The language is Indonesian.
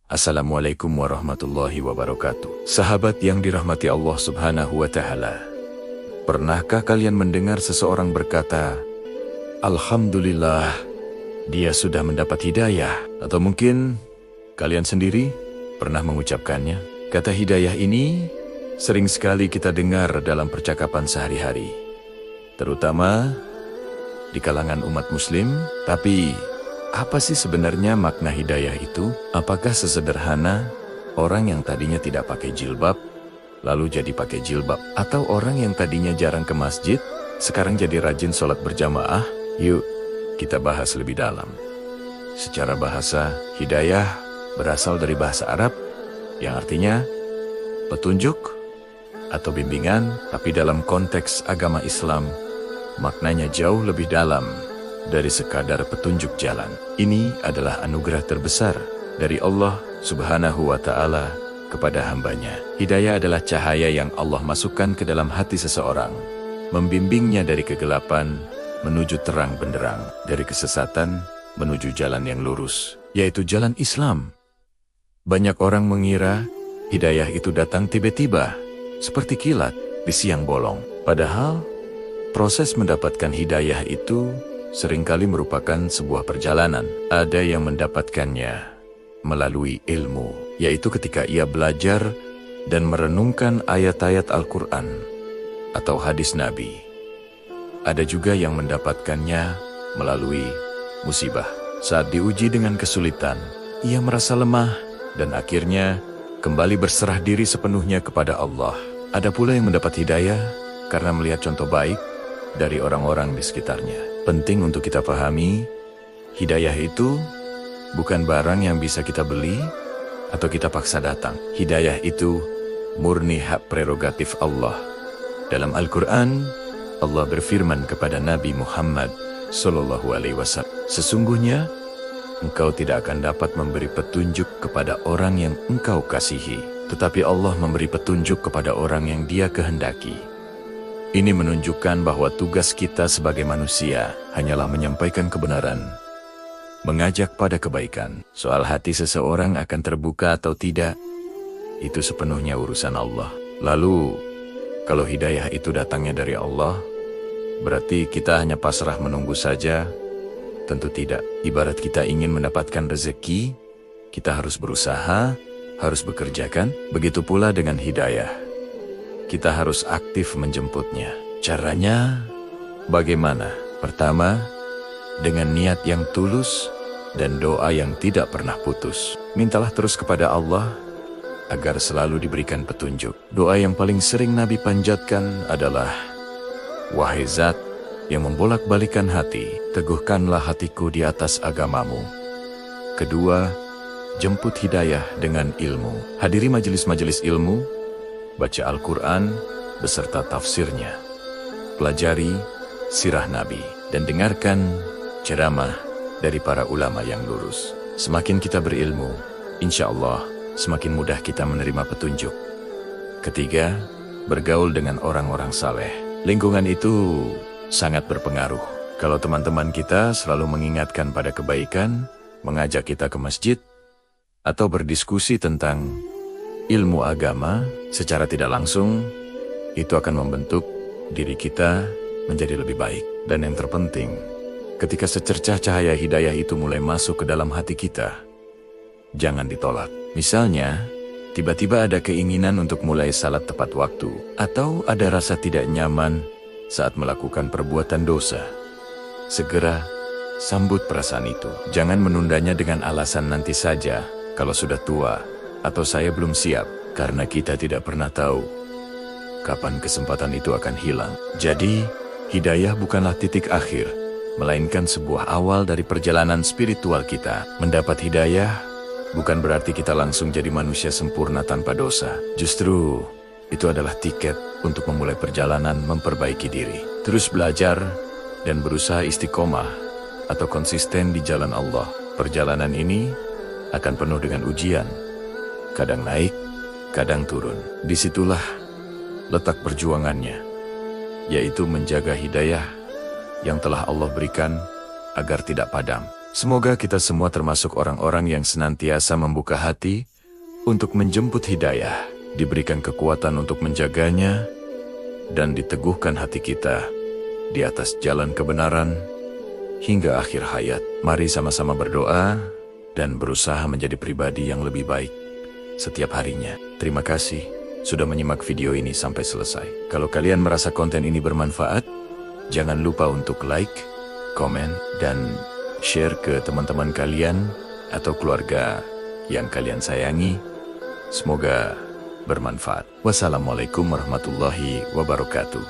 Assalamualaikum warahmatullahi wabarakatuh. Sahabat yang dirahmati Allah Subhanahu wa Ta'ala, pernahkah kalian mendengar seseorang berkata, "Alhamdulillah, dia sudah mendapat hidayah"? Atau mungkin kalian sendiri pernah mengucapkannya? Kata hidayah ini sering sekali kita dengar dalam percakapan sehari-hari, terutama di kalangan umat muslim. Tapi apa sih sebenarnya makna hidayah itu? Apakah sesederhana orang yang tadinya tidak pakai jilbab lalu jadi pakai jilbab? Atau orang yang tadinya jarang ke masjid sekarang jadi rajin sholat berjamaah? Yuk kita bahas lebih dalam. Secara bahasa, hidayah berasal dari bahasa Arab yang artinya petunjuk atau bimbingan, tapi dalam konteks agama Islam maknanya jauh lebih dalam dari sekadar petunjuk jalan. Ini adalah anugerah terbesar dari Allah Subhanahu wa Ta'ala kepada hambanya. Hidayah adalah cahaya yang Allah masukkan ke dalam hati seseorang, membimbingnya dari kegelapan menuju terang benderang, dari kesesatan menuju jalan yang lurus, yaitu jalan Islam. Banyak orang mengira hidayah itu datang tiba-tiba, seperti kilat di siang bolong. Padahal proses mendapatkan hidayah itu seringkali merupakan sebuah perjalanan. Ada yang mendapatkannya melalui ilmu, yaitu ketika ia belajar dan merenungkan ayat-ayat Al-Quran atau hadis Nabi. Ada juga yang mendapatkannya melalui musibah. Saat diuji dengan kesulitan, ia merasa lemah dan akhirnya kembali berserah diri sepenuhnya kepada Allah. Ada pula yang mendapat hidayah karena melihat contoh baik dari orang-orang di sekitarnya. Penting untuk kita pahami, hidayah itu bukan barang yang bisa kita beli atau kita paksa datang. Hidayah itu murni hak prerogatif Allah. Dalam Al-Quran, Allah berfirman kepada Nabi Muhammad SAW, "Sesungguhnya engkau tidak akan dapat memberi petunjuk kepada orang yang engkau kasihi, tetapi Allah memberi petunjuk kepada orang yang Dia kehendaki." Ini menunjukkan bahwa tugas kita sebagai manusia hanyalah menyampaikan kebenaran, mengajak pada kebaikan. Soal hati seseorang akan terbuka atau tidak, itu sepenuhnya urusan Allah. Lalu, kalau hidayah itu datangnya dari Allah, berarti kita hanya pasrah menunggu saja? Tentu tidak. Ibarat kita ingin mendapatkan rezeki, kita harus berusaha, harus bekerja kan? Begitu pula dengan hidayah. Kita harus aktif menjemputnya. Caranya bagaimana? Pertama, dengan niat yang tulus dan doa yang tidak pernah putus. Mintalah terus kepada Allah agar selalu diberikan petunjuk. Doa yang paling sering Nabi panjatkan adalah, "Wahai Zat yang membolak-balikan hati, teguhkanlah hatiku di atas agamamu." Kedua, jemput hidayah dengan ilmu. Hadiri majelis-majelis ilmu, baca Al-Quran beserta tafsirnya, pelajari sirah Nabi, dan dengarkan ceramah dari para ulama yang lurus. Semakin kita berilmu, insya Allah semakin mudah kita menerima petunjuk. Ketiga, bergaul dengan orang-orang saleh. Lingkungan itu sangat berpengaruh. Kalau teman-teman kita selalu mengingatkan pada kebaikan, mengajak kita ke masjid, atau berdiskusi tentang ilmu agama, secara tidak langsung, itu akan membentuk diri kita menjadi lebih baik. Dan yang terpenting, ketika secercah cahaya hidayah itu mulai masuk ke dalam hati kita, jangan ditolak. Misalnya, tiba-tiba ada keinginan untuk mulai salat tepat waktu, atau ada rasa tidak nyaman saat melakukan perbuatan dosa. Segera sambut perasaan itu. Jangan menundanya dengan alasan nanti saja, kalau sudah tua, atau saya belum siap, karena kita tidak pernah tahu kapan kesempatan itu akan hilang. Jadi, hidayah bukanlah titik akhir, melainkan sebuah awal dari perjalanan spiritual kita. Mendapat hidayah bukan berarti kita langsung jadi manusia sempurna tanpa dosa. Justru, itu adalah tiket untuk memulai perjalanan memperbaiki diri. Terus belajar dan berusaha istiqomah atau konsisten di jalan Allah. Perjalanan ini akan penuh dengan ujian, kadang naik, kadang turun. Disitulah letak perjuangannya, yaitu menjaga hidayah yang telah Allah berikan agar tidak padam. Semoga kita semua termasuk orang-orang yang senantiasa membuka hati untuk menjemput hidayah, diberikan kekuatan untuk menjaganya, dan diteguhkan hati kita di atas jalan kebenaran hingga akhir hayat. Mari sama-sama berdoa dan berusaha menjadi pribadi yang lebih baik setiap harinya. Terima kasih sudah menyimak video ini sampai selesai. Kalau kalian merasa konten ini bermanfaat, jangan lupa untuk like, komen, dan share ke teman-teman kalian atau keluarga yang kalian sayangi. Semoga bermanfaat. Wassalamualaikum warahmatullahi wabarakatuh.